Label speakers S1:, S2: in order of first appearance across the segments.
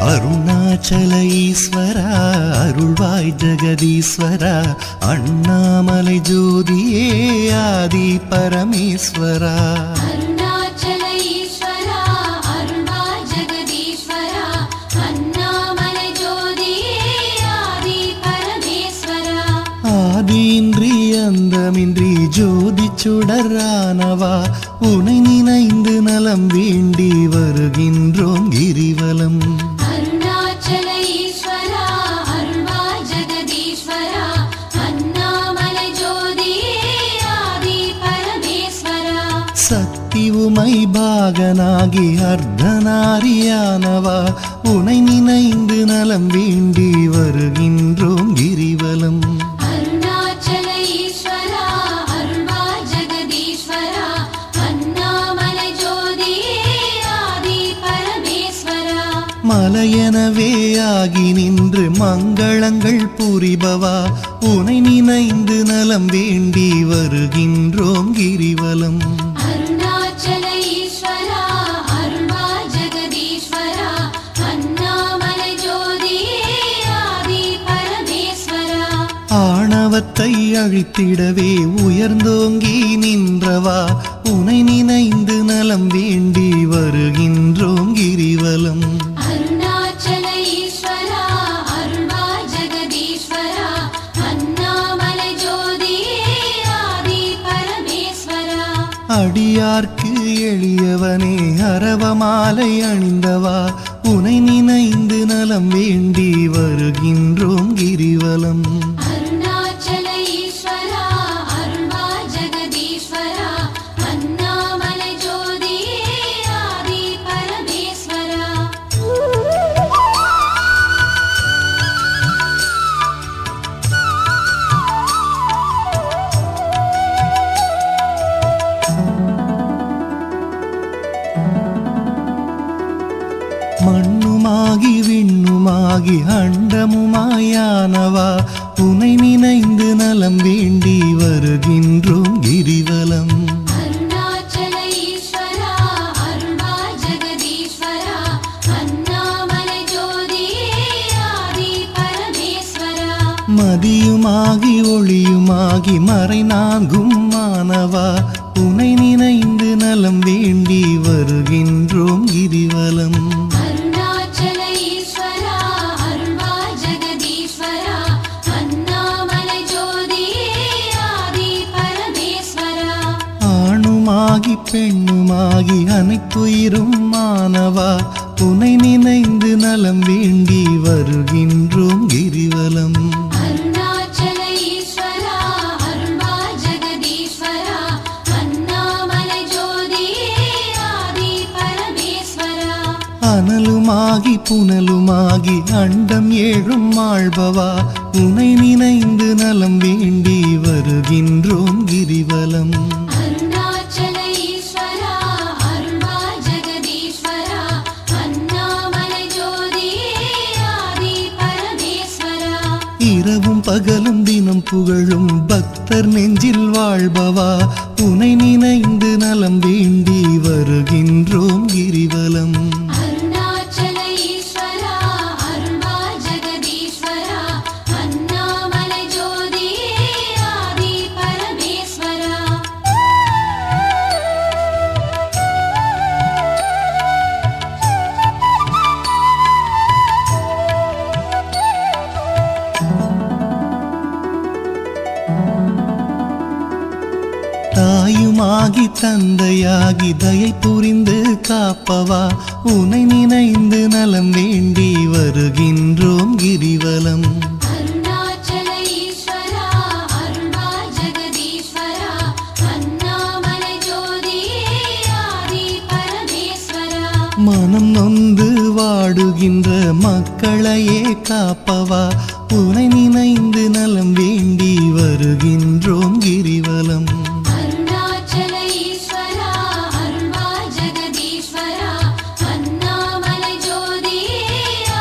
S1: அருணாச்சல ஈஸ்வரா அருள்வாய் ஜெகதீஸ்வரா அண்ணாமலை ஜோதியே ஆதி பரமேஸ்வரா
S2: அருணாச்சல ஈஸ்வரா அருள்வாய் ஜெகதீஸ்வரா அண்ணாமலை ஜோதியே ஆதி பரமேஸ்வரா
S1: ஆதியின்றி அந்தமின்றி ஜோதி சுடரானவா உனை நினைந்து நலம் வேண்டி வருகின்றோம் கிரிவலம்
S2: அருணாச்சல ஈஸ்வரா அருள்வாய் ஜெகதீஸ்வரா அண்ணாமலை ஜோதியே ஆதி பரமேஸ்வரா
S1: சக்தி உமை பாகனாகி அர்த்தநாரியானவா உனை நினைந்து நலம் வேண்டி வருகின்றோம் கிரிவலம்
S2: அருணாச்சல ஈஸ்வரா அருள்வாய் ஜெகதீஸ்வரா அண்ணாமலை ஜோதியே ஆதி பரமேஸ்வரா
S1: மலையெனவே ஆகி நின்று மங்களங்கள் புரிபவா உனை நினைந்து நலம் வேண்டி வருகின்றோம் கிரிவலம்
S2: அருணாச்சல ஈஸ்வரா அருள்வாய் ஜெகதீஸ்வரா அண்ணாமலை ஜோதியே ஆதி பரமேஸ்வரா
S1: ஆணவத்தை அழித்திடவே உயர்ந்தோங்கி நின்றவா உனை நினைந்து நலம் வேண்டி வருகின்றோம் கிரிவலம்
S2: அருணாச்சல ஈஸ்வரா அருள்வாய் ஜெகதீஸ்வரா அண்ணாமலை ஜோதியே ஆதி பரமேஸ்வரா
S1: அடியார்க்கு எளியவனே அரவமாலை அணிந்தவா உனை நினைந்து நலம் வேண்டி வருகின்றோம் கிரிவலம்
S2: அருணாச்சல ஈஸ்வரா அருள்வாய் ஜெகதீஸ்வரா அண்ணாமலை ஜோதியே ஆதி பரமேஸ்வரா
S1: மண்ணுமாகி விண்ணுமாகி அண்டமுமாயானவா உனை நினைந்து நலம் வேண்டி வருகின்றோம் கிரிவலம்
S2: அருணாச்சல ஈஸ்வரா அருள்வாய் ஜெகதீஸ்வரா அண்ணாமலை ஜோதியே ஆதி பரமேஸ்வரா
S1: மதியுமாகி ஒளியுமாகி மறைநான்கும் மானவா உனை நினைந்து நலம் வேண்டி வருகின்றோம் கிரிவலம்
S2: அருணாச்சல ஈஸ்வரா அருள்வாய் ஜெகதீஸ்வரா அண்ணாமலை ஜோதியே ஆதி பரமேஸ்வரா
S1: ஆணுமாகி பெண்ணுமாகி அனைத்துயிரும் மானவா உனை நினைந்து நலம் வேண்டி வருகின்றோம் கிரிவலம்
S2: அருணாச்சல ஈஸ்வரா அருள்வாய் ஜெகதீஸ்வரா அண்ணாமலை ஜோதியே ஆதி பரமேஸ்வரா
S1: அனலுமாகி புனலுமாகி அண்டம் ஏழும் ஆள்பவா உனை நினைந்து நலம் வேண்டி வருகின்றோம் கிரிவலம்
S2: அருணாச்சல ஈஸ்வரா அருள்வாய் ஜெகதீஸ்வரா அண்ணாமலை ஜோதியே ஆதி பரமேஸ்வரா
S1: இரவும் பகலும் தினம் புகழும் பக்தர் நெஞ்சில் வாழ்பவா உனை நினைந்து நலம் வேண்டி வருகின்றோம் கிரிவலம்
S2: அருணாச்சல ஈஸ்வரா அருள்வாய் ஜெகதீஸ்வரா அண்ணாமலை ஜோதியே ஆதி பரமேஸ்வரா
S1: தாயுமாகி தந்தையாகி தயை புரிந்து காப்பவா உனை நினைந்து நலம் வேண்டி வருகின்றோம் கிரிவலம்
S2: அருணாச்சல ஈஸ்வரா அருள்வாய் ஜெகதீஸ்வரா அண்ணாமலை ஜோதியே ஆதி பரமேஸ்வரா
S1: மனம் நொந்து வாடுகின்ற மக்களையே காப்பவா உனை நினைந்து நலம் வேண்டி வருகின்றோம் கிரிவலம்
S2: அருணாச்சல ஈஸ்வரா அருள்வாய் ஜெகதீஸ்வரா அண்ணாமலை ஜோதியே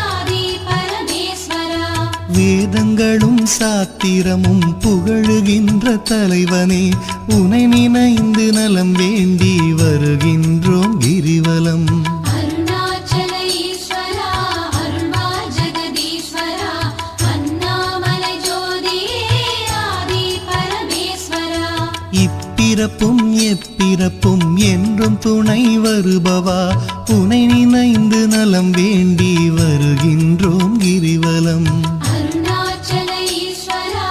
S2: ஆதி பரமேஸ்வரா
S1: வேதங்களும் சாத்திரமும் புகழுகின்ற தலைவனே உனை நினைந்து நலம் வேண்டி வருகின்றோம் கிரிவலம்
S2: அருணாச்சல ஈஸ்வரா அருள்வாய்
S1: இப்பிறப்பும் எப்பிறப்பும் என்றும் துணை வருபவா உனை நினைந்து நலம் வேண்டி வருகின்றோம் கிரிவலம்.
S2: அருணாச்சல ஈஸ்வரா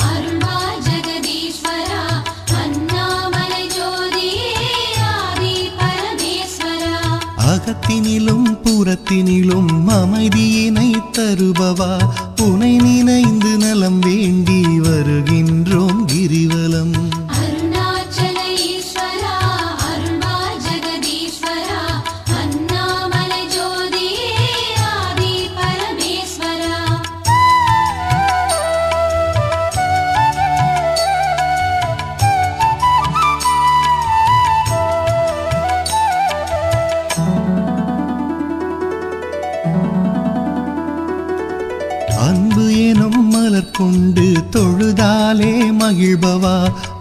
S2: அருள்வா ஜெகதீஸ்வரா அண்ணாமலை ஜோதியே ஆதி பரமேஸ்வரா.
S1: அகத்தினிலும் புறத்தினிலும் அமைதியினை தருபவா உனை நினைந்து நலம் வேண்டி வருகின்றோம் கிரிவலம்.
S2: அருணாச்சல ஈஸ்வரா அருள்வா ஜெகதீஸ்வரா அண்ணாமலை ஜோதியே ஆதி பரமேஸ்வரா.
S1: அன்பு எனும் மலர் கொண்டு தொழுதாலே மகிழ்பவா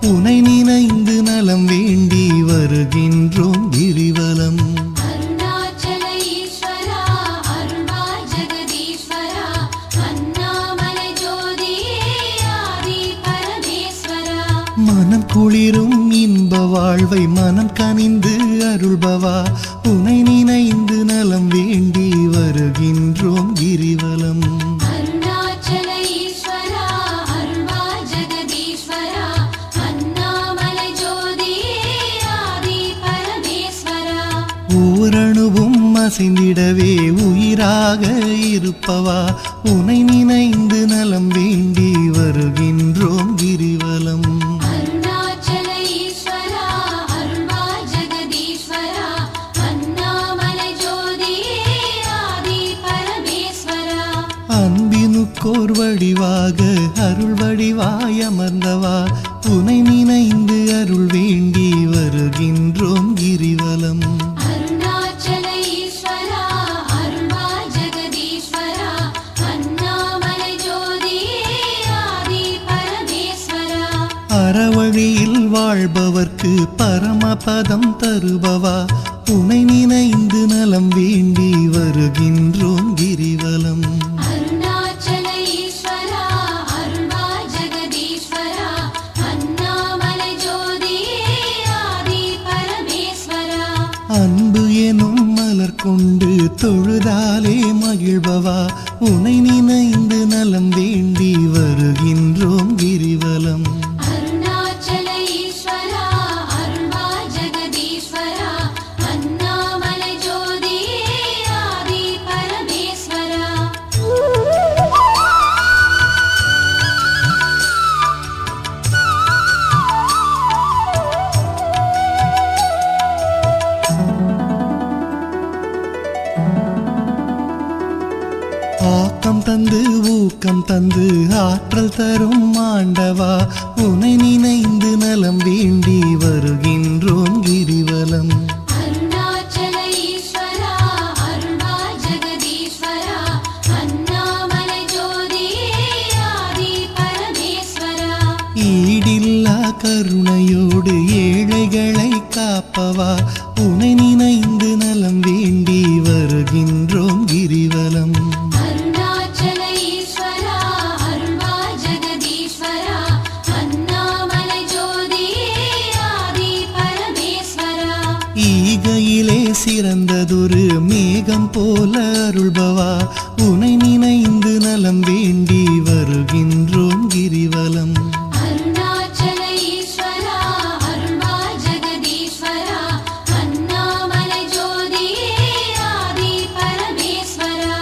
S1: உனை நினைந்து நலம் வேண்டி வருகின்றோம் கிரிவலம்.
S2: அருணாச்சல ஈஸ்வரா அருள்வா ஜெகதீஸ்வரா அண்ணாமலை ஜோதியே ஆதி பரமேஸ்வரா.
S1: மனம் குளிரும் இன்ப வாழ்வை மனம் கனிந்து அருள்பவா உனை நினைந்து நலம் வேண்டி வருகின்றோம் கிரிவலம்.
S2: அருணாச்சல ஈஸ்வரா அருள்வா ஜெகதீஸ்வரா அண்ணாமலை ஜோதியே ஆதி பரமேஸ்வரா.
S1: ஓரணுவும் அசைந்திடவே உயிராக இருப்பவா உனை நினைந்து நலம் வேண்டி வருகின்றோம் கிரிவலம்.
S2: அருணாச்சல ஈஸ்வரா அருள்வா ஜெகதீஸ்வரா அண்ணாமலை ஜோதியே ஆதி பரமேஸ்வரா.
S1: அன்பினுக்கோர் வடிவாக அருள் வடிவாய் அமர்ந்தவா உனை நினைந்து அருள் வேண்டி வருகின்றோம் கிரிவலம்.
S2: அருணாச்சல ஈஸ்வரா அருள்வா ஜெகதீஸ்வரா அண்ணாமலை ஜோதியே ஆதி பரமேஸ்வரா.
S1: அறவழியில் வாழ்பவர்க்கு பரமபதம் தருபவா உனை நினைந்து நலம் வேண்டி வருகின்றோம் கிரிவலம்.
S2: அருணாச்சல ஈஸ்வரா அருள்வா ஜெகதீஸ்வரா அண்ணாமலை ஜோதியே ஆதி பரமேஸ்வரா.
S1: அன்பு எனும் மலர் கொண்டு தொழுதாலே மகிழ்பவா உனை நினைந்து நலம் வேண்டி வருகின்றோம் கிரிவலம்.
S2: அருணாச்சல ஈஸ்வரா அருள்வா ஜெகதீஸ்வரா அண்ணாமலை ஜோதியே ஆதி பரமேஸ்வரா.
S1: ஆக்கம் தந்து ஊக்கம் தந்து ஆற்றல் தரும் ஆண்டவா உனை நினைந்து நலம் வேண்டி வருகின்றோம் கிரிவலம்.
S2: அருணாச்சல ஈஸ்வரா அருள்வா ஜெகதீஸ்வரா அண்ணாமலை ஜோதியே ஆதி பரமேஸ்வரா.
S1: ஈடில்லா கருணையோடு ஏழைகளை காப்பவா உனை நினைந்து நலம் வேண்டி வருகின்றோம் கிரிவலம்.
S2: அருணாச்சல ஈஸ்வரா அருள்வா ஜெகதீஸ்வரா அண்ணாமலை ஜோதியே ஆதி பரமேஸ்வரா.
S1: ஈகையிலே சிறந்ததொரு மேகம் போல அருள்பவா உனை நினைந்து நலம் வேண்டி வருகின்றோம் கிரிவலம்.
S2: அருணாச்சல ஈஸ்வரா அருள்வா ஜெகதீஸ்வரா அண்ணாமலை ஜோதியே ஆதி பரமேஸ்வரா.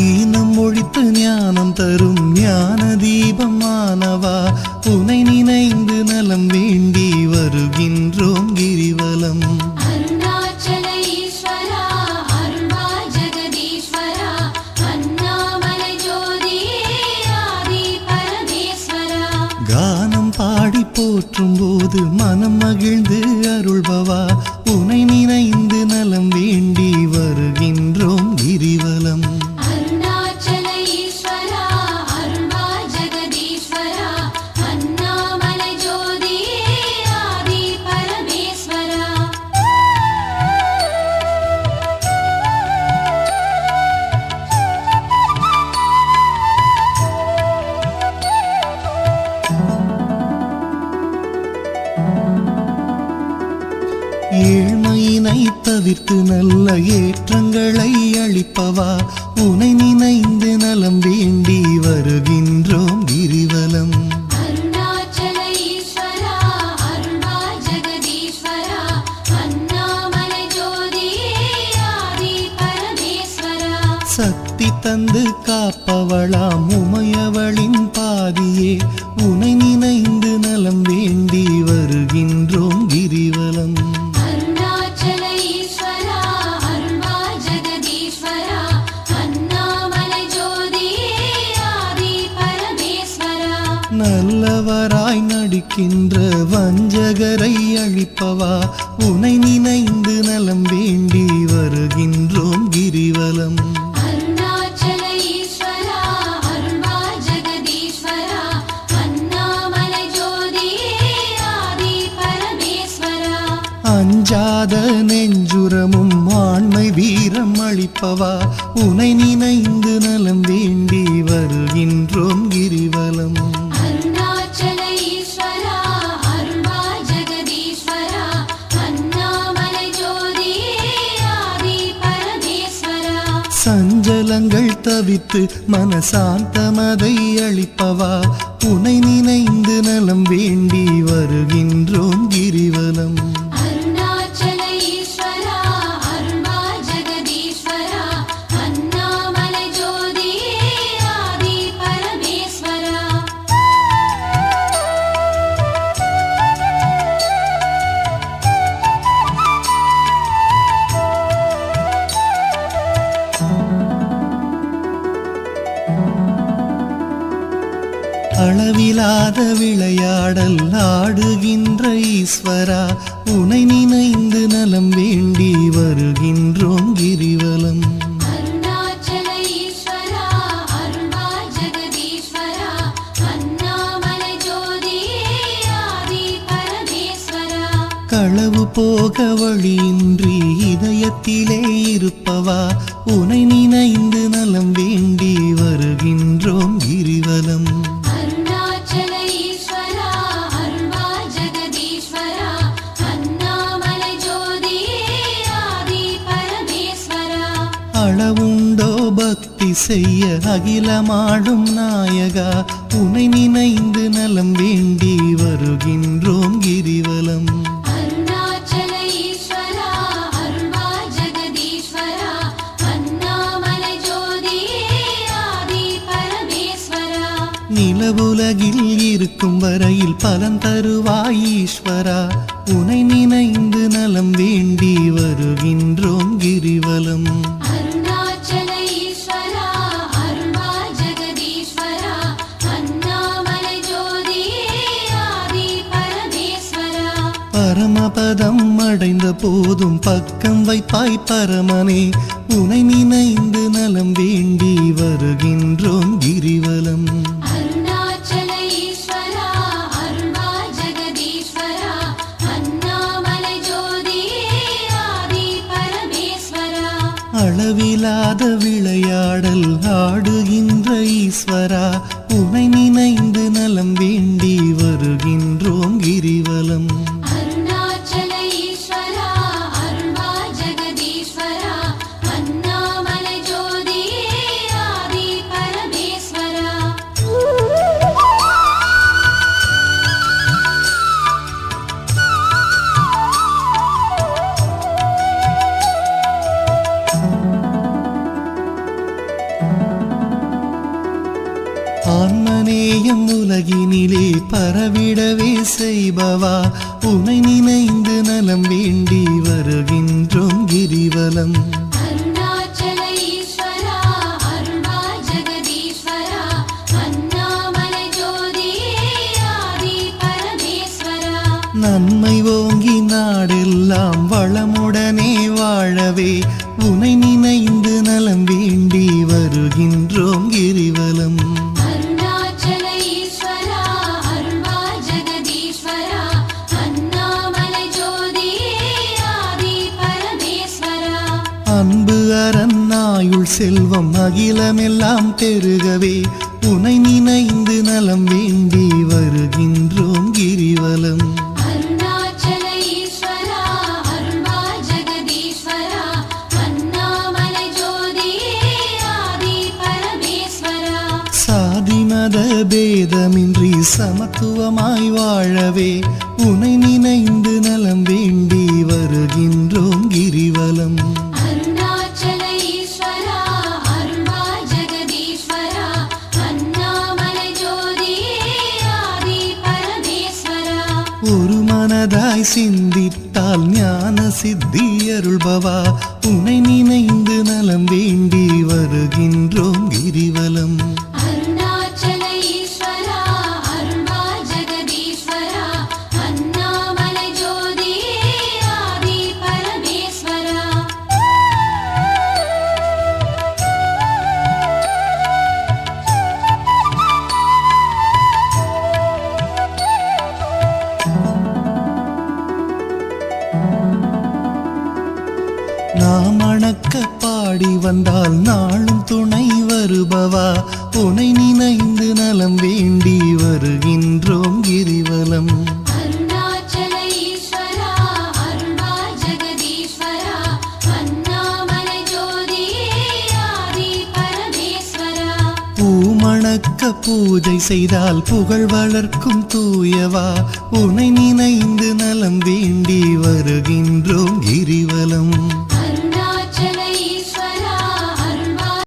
S1: ஈனம் ஒழித்து ஞானம் தரும் ஞான தீபமானவா உனை நினைந்து நலம் வேண்டி வருகின்றோம் கிரிவலம்.
S2: அருணாச்சல ஈஸ்வரா அருள்வா ஜெகதீஸ்வரா அண்ணாமலை ஜோதியே ஆதி பரமேஸ்வரா.
S1: கானம் பாடி போற்றும் போது மனம் மகிழ்ந்து அருள்பவா உனை நினைந்து நலம் வேண்டி வருகின்றோம் கிரிவலம்.
S2: அருணாச்சல ஈஸ்வரா அருள்வா ஜெகதீஸ்வரா அண்ணாமலை ஜோதியே ஆதி பரமேஸ்வரா.
S1: தவிர்த்து நல்ல ஏற்றங்களை அளிப்பவா உனை நினைந்து நலம் வேண்டி வருகின்றோம் கிரிவலம்.
S2: அருணாச்சல ஈஸ்வரா அருள்வா ஜெகதீஸ்வரா அண்ணாமலை ஜோதியே ஆதி பரமேஸ்வரா.
S1: சக்தி தந்து காப்பவளாம் உமையவளின் பாதியே உனை நினைந்து நலம் வேண்டி வருகின்றோம் கிரிவலம்.
S2: அருணாச்சல ஈஸ்வரா அருள்வா ஜெகதீஸ்வரா அண்ணாமலை ஜோதியே ஆதி பரமேஸ்வரா.
S1: நல்லவராய் நடிக்கின்ற வஞ்சகரை அழிப்பவா உனை நினைந்து நலம் வேண்டி வருகின்றோம் கிரிவலம்.
S2: அருணாச்சல ஈஸ்வரா அருள்வா ஜெகதீஸ்வரா அண்ணாமலை ஜோதியே ஆதி பரமேஸ்வரா.
S1: அஞ்சாத நெஞ்சுரமும் ஆண்மை வீரம் அளிப்பவா உனை நினைந்து நலம் வேண்டி வருகின்றோம் கிரிவலம்.
S2: அருணாச்சல ஈஸ்வரா அருள்வா ஜெகதீஸ்வரா அண்ணாமலை ஜோதியே ஆதி பரமேஸ்வரா.
S1: சஞ்சலங்கள் தவித்து மனசாந்தமதை அளிப்பவா உனை நினைந்து நலம் வேண்டி வருகின்றோம் கிரிவலம்.
S2: அருணாச்சல ஈஸ்வரா அருள்வா ஜெகதீஸ்வரா அண்ணாமலை ஜோதியே ஆதி பரமேஸ்வரா.
S1: அளவிலாத விளையாடல் ஆடுகின்ற ஈஸ்வரா உனை நினைந்து நலம் வேண்டி வருகின்றோம் கிரிவலம்.
S2: அருணாச்சல ஈஸ்வரா அருள்வா ஜெகதீஸ்வரா அண்ணாமலை ஜோதியே ஆதி பரமேஸ்வரா.
S1: களவு போக வழியின்றி இதயத்திலே இருப்பவா உனை நினைந்து நலம் வேண்டி வருகின்றோம் கிரிவலம்.
S2: அருணாச்சல ஈஸ்வரா அருள்வா ஜெகதீஸ்வரா அண்ணாமலை ஜோதியே ஆதி பரமேஸ்வரா.
S1: அளவுண்டோ பக்தி செய்ய அகிலமாடும் நாயகா உனை நினைந்து நலம் வேண்டி வருகின்றோம் கிரிவலம்.
S2: அருணாச்சல ஈஸ்வரா அருள்வா ஜெகதீஸ்வரா அண்ணாமலை ஜோதியே ஆதி பரமேஸ்வரா.
S1: நிலவுலகில் இருக்கும் வரையில் பலன் தருவாய் ஈஸ்வரா உனை நினைந்து நலம் வேண்டி வருகின்றோம் கிரிவலம்.
S2: அருணாச்சல ஈஸ்வரா அருள்வா ஜெகதீஸ்வரா அண்ணாமலை ஜோதியே ஆதி பரமேஸ்வரா.
S1: பரமபதம் அடைந்த போதும் பக்கம் வைப்பாய் பரமனே உனை நினைந்து நலம் வேண்டி வருகின்றோம் கிரிவலம்.
S2: அருணாச்சல ஈஸ்வரா அருள்வா ஜெகதீஸ்வரா அண்ணாமலை ஜோதியே ஆதி பரமேஸ்வரா.
S1: அளவிலாத விளையாடல் ஆடுகின்ற ஈஸ்வரா உனை நினைந்து நலம் வேண்டி வருகின்றோம் கிரிவலம்.
S2: அருணாச்சல ஈஸ்வரா அருள்வா ஜெகதீஸ்வரா அண்ணாமலை ஜோதியே ஆதி பரமேஸ்வரா.
S1: ஆன்மநேயம் உலகினிலே பரவிடவே செய்பவா உனை நினைந்து நலம் வேண்டி வருகின்றோம் கிரிவலம்.
S2: அருணாச்சல ஈஸ்வரா அருள்வா ஜெகதீஸ்வரா அண்ணாமலை ஜோதியே ஆதி பரமேஸ்வரா.
S1: நன்மை ஓங்கி நாடெல்லாம் வளமுடனே வாழவே உனை நினைந்து நலம் வேண்டி வருகின்றோம் கிரிவலம்.
S2: அருணாச்சல ஈஸ்வரா அருள்வா ஜெகதீஸ்வரா அண்ணாமலை ஜோதியே ஆதி பரமேஸ்வரா.
S1: அன்பு அரணாயுள் செல்வம் அகிலமெல்லாம் பெருகவே உனை நினைந்து நலம் வேண்டி வருகின்றோம் கிரிவலம்.
S2: அருணாச்சல ஈஸ்வரா அருள்வா ஜெகதீஸ்வரா
S1: பேதமின்றி சமத்துவமாய் வாழவே உனை நினைந்து நலம் வேண்டி வருகின்றோம் கிரிவலம்.
S2: அருணாச்சல ஈஸ்வரா அருள்வாய் ஜெகதீஸ்வரா அண்ணாமலை ஜோதியே ஆதி பரமேஸ்வரா.
S1: ஒரு மனதாய் சிந்தித்தால் ஞான சித்தி அருள்பவா உனை நினைந்து நலம் வேண்டி வருகின்றோம் கிரிவலம்.
S2: அருணாச்சல ஈஸ்வரா அருள்வாய் ஜெகதீஸ்வரா அண்ணாமலை ஜோதியே ஆதி பரமேஸ்வரா.
S1: நாம் அணக்க பாடி வந்தால் நாளும் துணை வருபவா உனை நினைந்து நலம் வேண்டி வருகின்றோம் கிரிவலம்.
S2: அருணாச்சல ஈஸ்வரா அருள்வாய் ஜெகதீஸ்வரா அண்ணாமலை ஜோதியே ஆதி பரமேஸ்வரா.
S1: பூமணக்க பூஜை செய்தால் புகழ் வளர்க்கும் தூயவா உனை நினைந்து நலம் வேண்டி வருகின்றோம் கிரிவலம்.